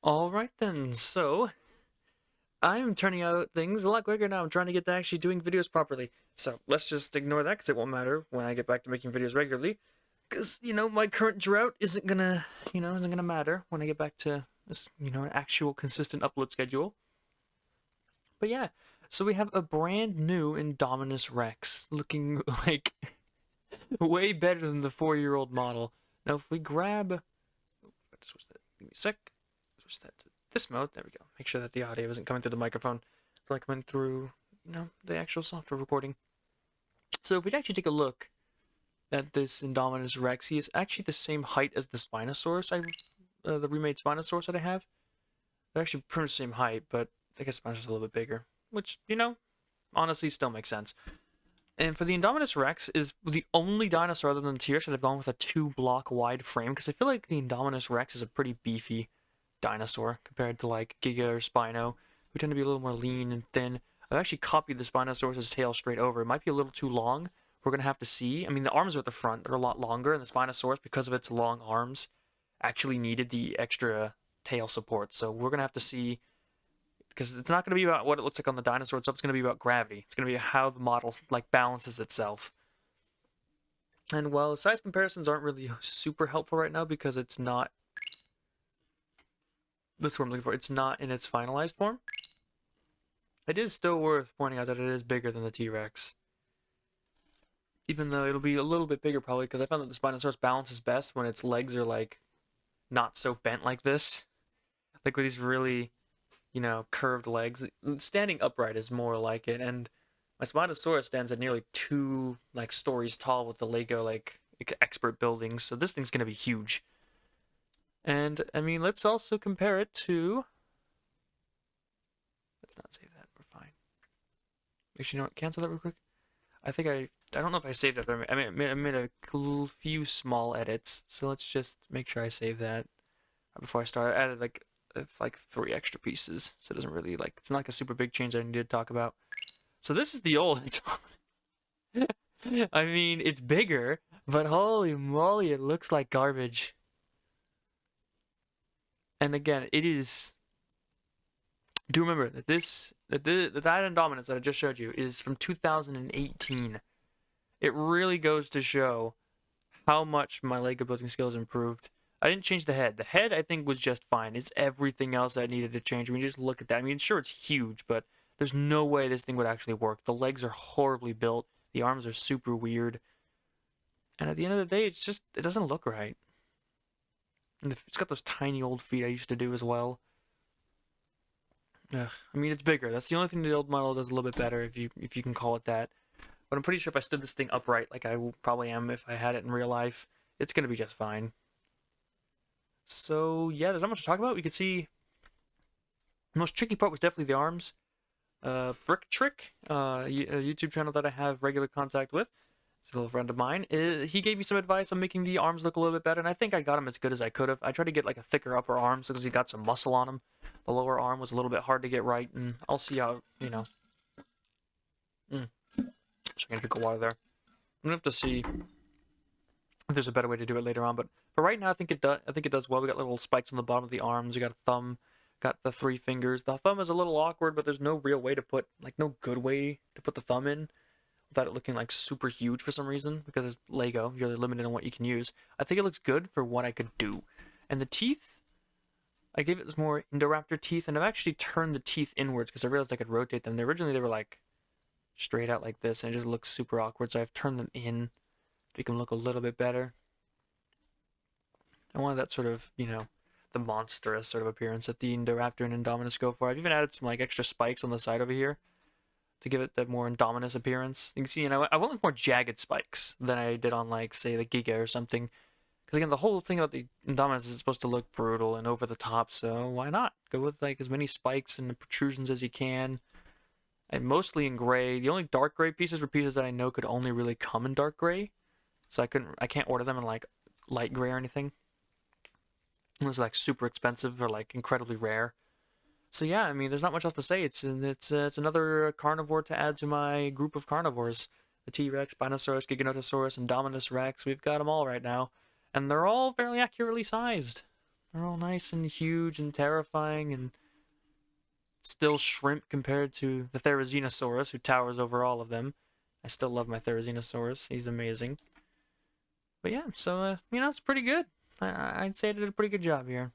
Alright then, so I'm turning out things a lot quicker now. I'm trying to get to actually doing videos properly. So let's just ignore that because it won't matter when I get back to making videos regularly. Because, my current drought isn't gonna, isn't gonna matter when I get back to this, an actual consistent upload schedule. But yeah, so we have a brand new Indominus Rex looking like way better than the 4-year-old model. Now if we grab, switch that, give me a sec, switch that to this mode, there we go. Make sure that the audio isn't coming through the microphone. It's like coming through, the actual software recording. So if we actually take a look at this Indominus Rex, he is actually the same height as the Spinosaurus, the remade Spinosaurus that I have. They're actually pretty much the same height, but I guess Spinosaurus is a little bit bigger, which, honestly still makes sense. And for the Indominus Rex is the only dinosaur other than the T-Rex that have gone with a 2-block wide frame, because I feel like the Indominus Rex is a pretty beefy dinosaur compared to like Giga or Spino, who tend to be a little more lean and thin. I've actually copied the Spinosaurus' tail straight over. It might be a little too long. We're going to have to see. I mean, the arms are at the front are a lot longer, and the Spinosaurus, because of its long arms, actually needed the extra tail support. So we're going to have to see, because it's not going to be about what it looks like on the dinosaur itself. It's going to be about gravity. It's going to be how the model balances itself. And while size comparisons aren't really super helpful right now because it's not, that's what I'm looking for, it's not in its finalized form, it is still worth pointing out that it is bigger than the T-Rex. Even though it'll be a little bit bigger probably, because I found that the Spinosaurus balances best when its legs are not so bent like this. Like with these really, curved legs. Standing upright is more like it, and my Spinosaurus stands at nearly 2 stories tall with the Lego expert buildings, so this thing's gonna be huge. And I mean, let's also compare it to. Let's not save that. We're fine. Actually, you know what? Cancel that real quick. I think I don't know if I saved that, but I made a few small edits. So let's just make sure I save that before I start. I added like 3 extra pieces, so it doesn't really it's not like a super big change I need to talk about. So this is the old. I mean, it's bigger, but holy moly, it looks like garbage. And again, it is. Do remember that that Indominus that I just showed you is from 2018. It really goes to show how much my Lego building skills improved. I didn't change the head. The head, I think, was just fine. It's everything else that I needed to change. I mean, just look at that. I mean, sure, it's huge, but there's no way this thing would actually work. The legs are horribly built. The arms are super weird. And at the end of the day, it doesn't look right. And it's got those tiny old feet I used to do as well. Ugh. I mean, it's bigger. That's the only thing the old model does a little bit better, if you can call it that. But I'm pretty sure if I stood this thing upright, like I probably am if I had it in real life, it's gonna be just fine. So yeah, there's not much to talk about. We could see the most tricky part was definitely the arms. Brick Trick, a YouTube channel that I have regular contact with, it's a little friend of mine. He gave me some advice on making the arms look a little bit better, and I think I got him as good as I could have. I tried to get a thicker upper arm because he got some muscle on him. The lower arm was a little bit hard to get right, and I'll see how, Just gonna drink a water there. I'm gonna have to see if there's a better way to do it later on, but for right now, I think it does well. We got little spikes on the bottom of the arms. We got a thumb, got the 3 fingers. The thumb is a little awkward, but there's no real way to put, no good way to put the thumb in without it looking super huge for some reason, because it's Lego. You're limited on what you can use. I think it looks good for what I could do. And the teeth, I gave it more Indoraptor teeth, and I've actually turned the teeth inwards because I realized I could rotate them. Originally, they were straight out like this, and it just looks super awkward, so I've turned them in to make them look a little bit better. I wanted that sort of, the monstrous sort of appearance that the Indoraptor and Indominus go for. I've even added some extra spikes on the side over here to give it that more Indominus appearance. You can see, I went with more jagged spikes than I did on say the Giga or something. Because again, the whole thing about the Indominus is it's supposed to look brutal and over the top, so why not? Go with as many spikes and protrusions as you can. And mostly in gray. The only dark gray pieces were pieces that I know could only really come in dark gray. So I can't order them in light gray or anything. Unless it's super expensive or incredibly rare. So yeah, I mean, there's not much else to say. It's another carnivore to add to my group of carnivores. The T-Rex, Spinosaurus, Giganotosaurus, and Indominus Rex. We've got them all right now. And they're all fairly accurately sized. They're all nice and huge and terrifying and still shrimp compared to the Therizinosaurus, who towers over all of them. I still love my Therizinosaurus. He's amazing. But yeah, so, it's pretty good. I'd say I did a pretty good job here.